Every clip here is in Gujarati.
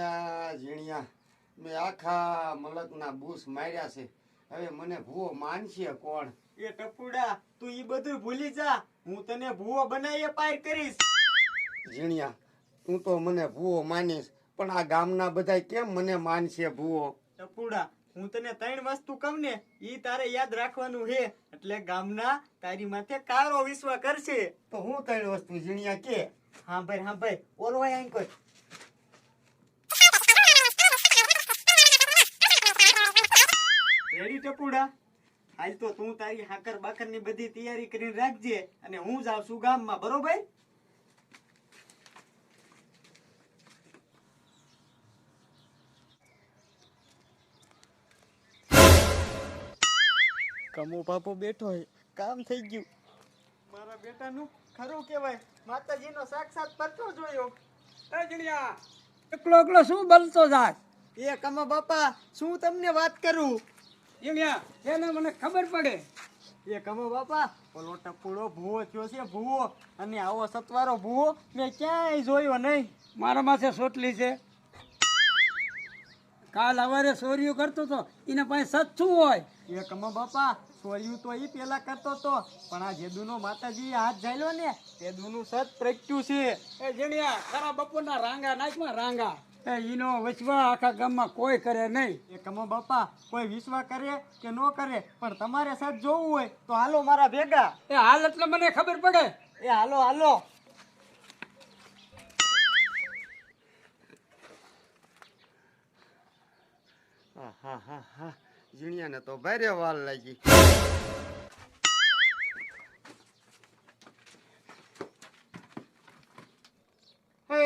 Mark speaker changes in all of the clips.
Speaker 1: ઝીણિયા ઝીણિયા મેં આખા મલકના બૂસ માર્યા છે. હવે મને ભૂવો માનશે કોણ?
Speaker 2: એ ટપુડા તું ઈ બધું ભૂલી જા, હું તને ભૂવો બનાવીએ પાર કરીશ.
Speaker 1: ઝીણિયા તું તો મને ભૂવો માનીશ, પણ આ ગામના બધા કેમ મને માનશે ભૂવો?
Speaker 2: ટપુડા હું તને 3 વસ્તુ કહું ને ઈ તારે યાદ રાખવાનું હે, એટલે ગામના તારી માથે કારો વિશ્વાસ કરશે.
Speaker 1: તો હું 3 વસ્તુ ઝીણિયા કે?
Speaker 2: હા ભાઈ ઓલો આઈ કોઈ રેડી ટપુડા? હાલ તો તું તારી હાકર બાકર ની બધી તૈયારી કરીને રાખજે, અને હું જાઉં છું ગામમાં, બરોબર? કમો બાપો બેઠો હે, કામ થઈ ગયું. મારા બેટાનું ખરું કહેવાય, માતાજીનો સાક્ષાત પરચો જોયો.
Speaker 3: એ જીણિયા એકલો શું બોલતો જાય?
Speaker 2: એ કમો બાપા શું તમને વાત કરું?
Speaker 3: જીણિયા એને મને ખબર પડે.
Speaker 2: એ કમો બાપા ઓલો ટપુડો ભૂવો થયો છે, ભૂવો. અને આવો સતવારો ભૂવો મેં ક્યાંય જોયો નહીં.
Speaker 3: મારા માથે સોટલી છે. કાલ સવારે ચોરીઓ કરતો તો એના પાસે સત શું હોય?
Speaker 2: એ કમો બાપા સોર્યું તો ઈ પેલા કરતો તો, પણ આ જેદુનો માતાજી હાથ ઝાલ્યો ને તેદુનું સત પ્રગટ્યું છે.
Speaker 3: એ જીણિયા ખરા બપોરના રાંગા નાખમાં રાંગા. એ ઈનો વચવા આખા ગામમાં કોઈ કરે નહીં.
Speaker 2: એ કમો બાપા કોઈ વિશ્વાસ કરે કે ન કરે, પણ તમારે સત જોવું હોય તો હાલો મારા ભેગા.
Speaker 3: એ હાલ એટલે મને ખબર પડે.
Speaker 2: એ હાલો હાલો.
Speaker 1: હા ઝીણિયાને તો ભારે વાર લાગી. હે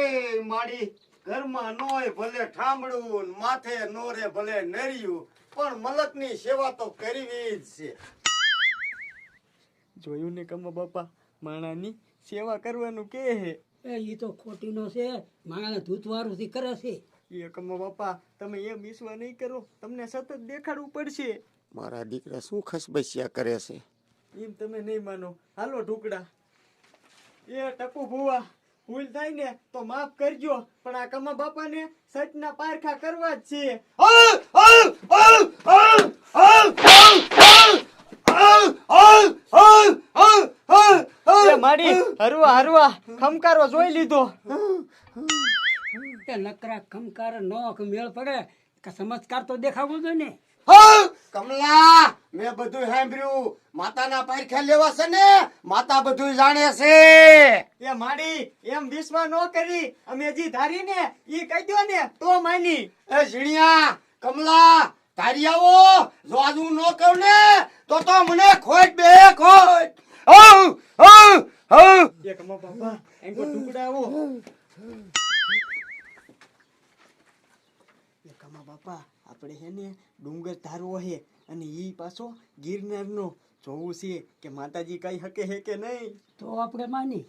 Speaker 1: માડી, ઘરમાં નોય ભલે ઠામડું, માથે નોરે ભલે નરિયું, પણ મલકની સેવા તો કરવી જ છે.
Speaker 2: જોયું ને કમો બાપા, માણાની સેવા કરવાનું કે હે.
Speaker 3: એ ઈ તો ખોટીનો છે, માણસને ધૂતવારું થી કરે છે.
Speaker 2: એ કમો બાપા તમે એમ વિશ્વાસ નહીં કરો, તમને સતત દેખાડવું પડશે.
Speaker 1: મારા દીકરા શું ખસબસિયા કરે છે?
Speaker 2: એમ તમે નહીં માનો, હાલો ઢુકડા. એ ટપુ ભુવા ભૂલ થાય ને તો માફ કરજો, પણ આ કમા બાપા ને સચના પારખા કરવા જ છે. મારી હરવા હરવા ખમકારો જોઈ લીધો.
Speaker 3: એ નકરા ખમકાર નો મેળ પડે કે ચમત્કાર તો દેખાવું જોઈએ ને.
Speaker 1: કમલા, મેં બધું સાંભળ્યું. માતાના પારખા લેવા છે ને, માતા બધું જાણે છે.
Speaker 2: એ માડી એમ વિશ્વાસ ન કરી, અમે જી ધારી ને ઈ કહી દો ને તો માની.
Speaker 1: એ ઝીણિયા કમલા તારી આવો, જો આજ હું ન કહું ને તો મને ખોટ બે ખોટ.
Speaker 2: એ કમા બાપા એંકો ટુકડા આવો. એ કમા બાપા આપણે હે ને ડુંગર ધારવો હે, અને ઈ પાછો ગિરનાર નો જોવું છે કે માતાજી કઈ હકે હે કે નહીં.
Speaker 3: તો આપણે માની.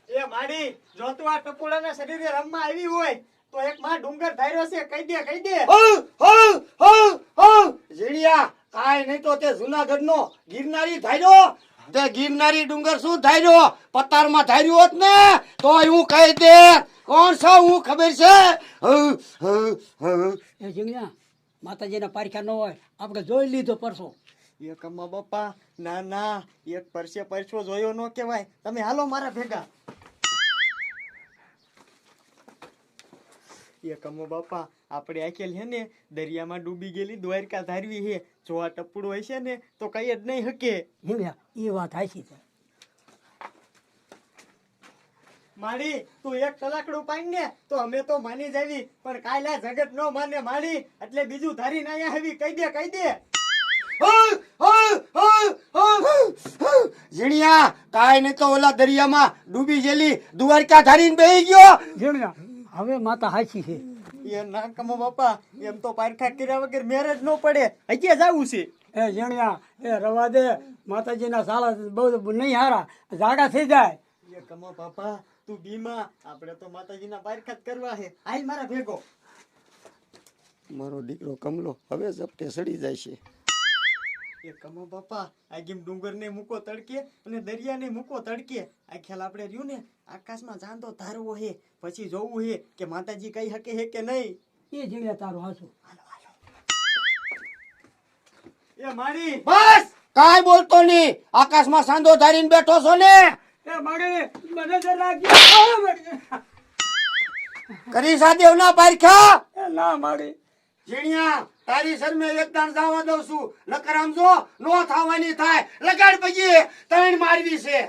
Speaker 2: એ માડી જો તું આ ટપુડાના શરીરે રમવા આવી હોય તો એક માં ડુંગર ધાર્યો છે, કહી દે.
Speaker 1: ઝીણિયા કાઈ નહીં તો તે જુનાગઢ નો ગિરનારી ધાર્યો. તે ગિરનારી ડુંગર શું ધાર્યો? પતારમાં ધાર્યું હોત ને તો હું કહી દે કોણ છો હું ખબર છે.
Speaker 3: એ જીણિયા માતાજીના પારખા ન હોય, આપણે જોઈ લીધો પરસો.
Speaker 2: એ કમા બાપા ના એક પરસો જોયો ન કહેવાય. તમે હાલો મારા ભેગા. એ કમો બાપા આપણે આખેલ હે ને દરિયામાં ડૂબી ગયેલી દ્વારકા ધારવી હે. જો આ ટપુડો હોય છે ને તો કઈ જ નહીં હકે.
Speaker 3: જીણિયા એ વાત હાચી છે.
Speaker 2: માડી તું એક કલાકડું પાઈ ને તો અમે તો માની જાવી, પણ કાયલા જગત નો માને માડી, એટલે બીજું ધારી ના આવી. કહી દે.
Speaker 1: ઝીણિયા કાઈ નહીં તો ઓલા દરિયામાં ડૂબી ગયેલી દ્વારકા ધારીને બેહી ગયો.
Speaker 3: જીણિયા હવે માતા હાચી છે.
Speaker 2: એ ના કમો બાપા એમ તો પારખા કર્યા વગર મેરેજ ન પડે. હજી જાવું છે.
Speaker 3: એ જીણિયા એ રવા દે, માતાજીના સાલા બહુ નહીં હારા, જાડા થઈ જાય.
Speaker 2: એ કમો બાપા તું બીમા, આપણે તો માતાજીના પારખા જ કરવા છે. હાલ મારા ભેગો.
Speaker 1: મારો દીકરો કમલો હવે ઝપટે સડી જાય છે.
Speaker 2: એ કમો બાપા આ ગેમ ડુંગરને મૂકો તડકે અને દરિયાને મૂકો તડકે આ ખ્યાલ આપણે રહ્યું ને આકાશમાં ચાંદો ધારવો હે પછી જોવું હે કે માતાજી કઈ હકે હે કે નહીં.
Speaker 3: એ જીવ્યા તારું હાસું.
Speaker 2: એ મારી
Speaker 1: બસ કાંઈ બોલતો નહીં. આકાશમાં સાંધો ધારીને બેઠો છો ને.
Speaker 3: એ માડી મને તો લાગ્યું
Speaker 1: કરી સાદેવ ના પારખ્યા.
Speaker 3: એ ના માડી
Speaker 1: ઝીણિયા તારી શરમે એક દાણ જવા દઉં છું. નકર આમ જો નો થવાની થાય લગાડ પગી ત્રણ મારવી છે.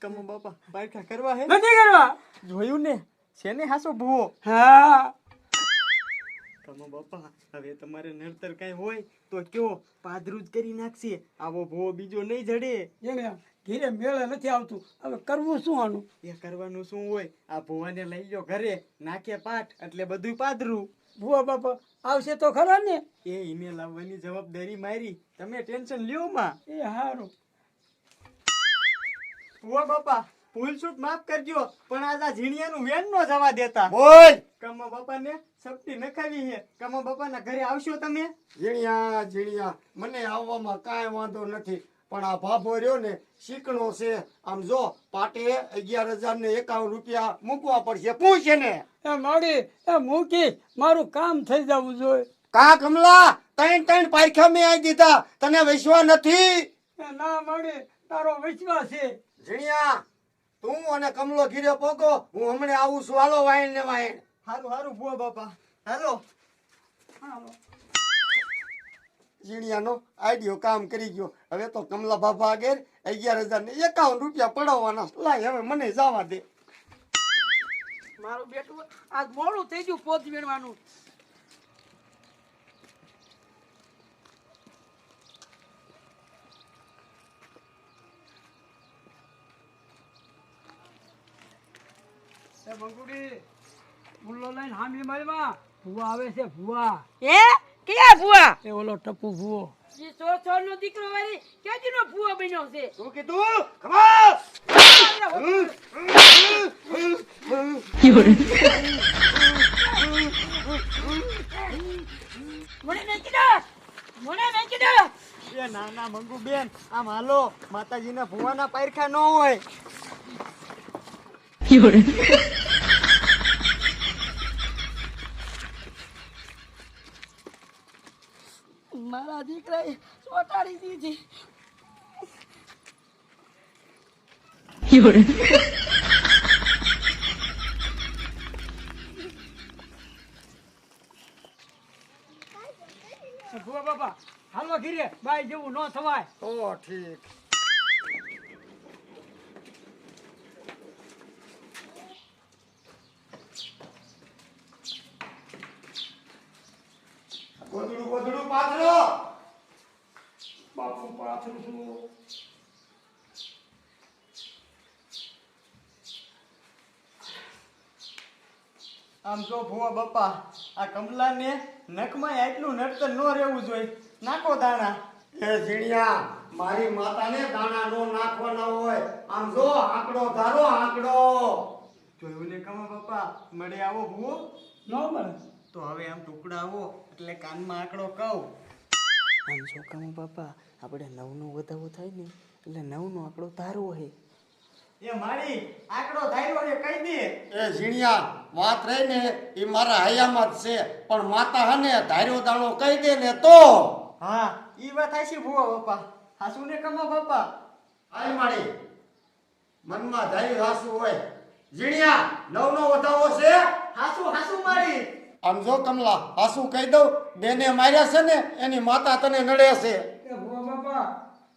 Speaker 2: કમો બાપા પારખા કરવા હે
Speaker 3: નથી કરવા.
Speaker 2: જોયું ને છે ને હાસો ભૂવો.
Speaker 3: હા
Speaker 2: કમો બાપા હવે તમારે નડતર કઈ હોય તો કયો પાદરું જ કરી નાખશે. આવો ભૂવો બીજો નહીં જડે.
Speaker 3: એને ઘીરે મેળે નથી આવતું. હવે કરવું શું આનું?
Speaker 2: એ કરવાનું શું હોય આ ભૂવાને લઈ લો ઘરે નાખે પાઠ એટલે બધું પાદરું.
Speaker 3: ભુવા બાપા આવશે તો ખરા ને?
Speaker 2: એ ઈને લાવવાની જવાબદારી મારી તમે ટેન્શન લ્યો માં.
Speaker 3: એ હારું.
Speaker 2: ભૂવા બાપા ભૂલ છૂટ માફ કરજો પણ આ ઝીણિયાનું વેન નો જવા દેતા.
Speaker 1: બોલ
Speaker 2: કમો બાપા ને સપટી નખાવી હે. કમો બાપા ના ઘરે આવશો તમે?
Speaker 1: ઝીણિયા ઝીણિયા મને આવવામાં કાંઈ વાંધો નથી પણ આ ભાભો રહ્યો ને શીકણો છે. આમ જો પાટે 11,051 રૂપિયા મૂકવા પડશે. પૂછે ને
Speaker 3: એ માડી એ મૂકી મારું કામ થઈ જવું જોઈએ.
Speaker 1: કા કમલા ત્રણ પારખા મેં આવી દીધા તને વિશ્વાસ નથી.
Speaker 3: એ ના માડી તારો વિશ્વાસ છે.
Speaker 1: ઝીણિયા તું અને કમલો ઘીરે પોકો હું હમણાં આવું છું. હાલો વાઈન ને વાઈન.
Speaker 2: હારું હારું ભૂવા બાપા હાલો.
Speaker 1: ઝીણિયાનો આઈડિયો કામ કરી ગયો. હવે તો કમલા બાબા આગળ 11,051 રૂપિયા પડાવવાના. લાય હવે મને જવા દે.
Speaker 3: મારું બેટું આજ મોડું થઈ ગયું પોત વીણવાનું. બંગુડી મુલ્લો લઈને હામી મારીમાં ભુવા આવે છે. ભુવા
Speaker 4: હે ક્યાં ભૂવા?
Speaker 3: એ ઓલો ટપુ ભુવો.
Speaker 4: જે ચોર નો દીકરો વાળી ક્યાંથી નો ભૂવો બન્યો છે?
Speaker 1: શું કીધું? ખબર
Speaker 4: મને નાખી દો, મને નાખી દો.
Speaker 2: એ ના ના મંગુ બેન આમ હાલો માતાજીના ભૂવાના પારખા ન હોય.
Speaker 4: મારા દીકરાએ ચોટાડી દીધી.
Speaker 3: ભુવા બાપા હાલવા ઘીરે બાઈ જેવું ન થવાય.
Speaker 1: ઓ ઠીક. ગોદડું પાથરો.
Speaker 3: બાપુ પાથરું છું.
Speaker 2: આમ જો ભૂવા બાપા આ કમલાને નખમાં આટલું નડતર ન રહેવું જોઈએ. નાખો દાણા.
Speaker 1: એ ઝીણિયા મારી માતાને દાણા નો નાખવાના હોય. આમ જો આંકડો ધારો આંકડો.
Speaker 2: જોયું ને કમા બાપા મળે આવો ભૂવો
Speaker 3: ન મળે
Speaker 2: તો હવે આમ ટુકડા આવો એટલે કાનમાં આંકડો કહું. આમ જો કમા બાપા આપણે 9 નો વધાવો થાય ને એટલે 9 નો આંકડો ધારવો હે. એ મારી આંકડો ધાર્યો હે કહી દે.
Speaker 1: એ ઝીણિયા વાત રહી ને એ મારા હયામાં જ છે પણ માતા હને ધાર્યો દાણો કહી દે ને તો.
Speaker 2: હા ઈ વાત હાચી ભૂવા બાપા. હાસુ ને કમા બાપા.
Speaker 1: આઈ માડી મનમાં ધાર્યું હાસુ હોય. ઝીણિયા 9 નો વધાવો છે.
Speaker 2: હાસુ હાસુ મારી.
Speaker 1: આમ જો કમલા હાસુ કહી દઉં બેને માર્યા છે ને એની માતા તને નડે છે.
Speaker 3: એ ભુવા બાપા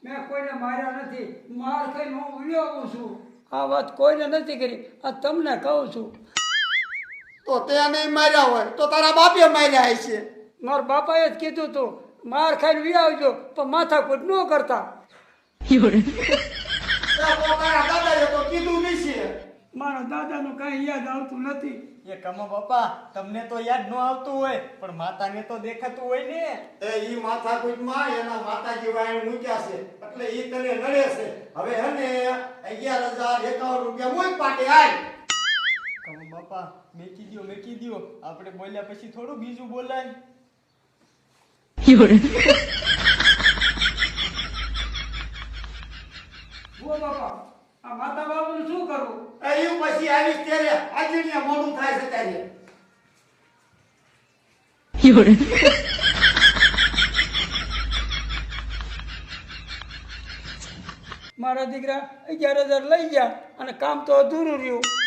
Speaker 3: મેં કોઈને માર્યા નથી. માર ખાઈને હું ઉલ્યો આવું છું. આ વાત કોઈને નથી કરી. આ તમને કહું છું.
Speaker 1: તો તે નહીં માર્યા હોય તો તારા બાપે માર્યા હશે.
Speaker 3: મારા બાપાએ જ કીધું તું માર ખાઈને વી આવજો પણ માથાકૂટ ન કરતા.
Speaker 1: તારા દાદાએ તો કીધું નહીં છે.
Speaker 3: મારા દાદાનું કાંઈ યાદ આવતું નથી.
Speaker 2: એ એ કમા બાપા તમને તો યાદ ન આવતું હોય પણ માતાને તો દેખાતું હોય ને.
Speaker 1: એ ઈ માથાકૂટમાં એના માતાજી વાયણ મૂક્યા છે એટલે ઈ તને નડે છે. હવે હે ને 11,051 રૂપિયા મૂક પાટે આય.
Speaker 2: કમા બાપા મેકી દ્યો આપણે બોલ્યા પછી થોડું બીજું બોલાય.
Speaker 3: ઓ બાપા આ માતા બાપુનું શું કરવું?
Speaker 1: એ ઈ પછી આવીશ ત્યારે આજણીયા મોડું થાય છે ત્યારે.
Speaker 3: મારા દીકરા 11,000 લઈ ગયા અને કામ તો અધૂરું રહ્યું.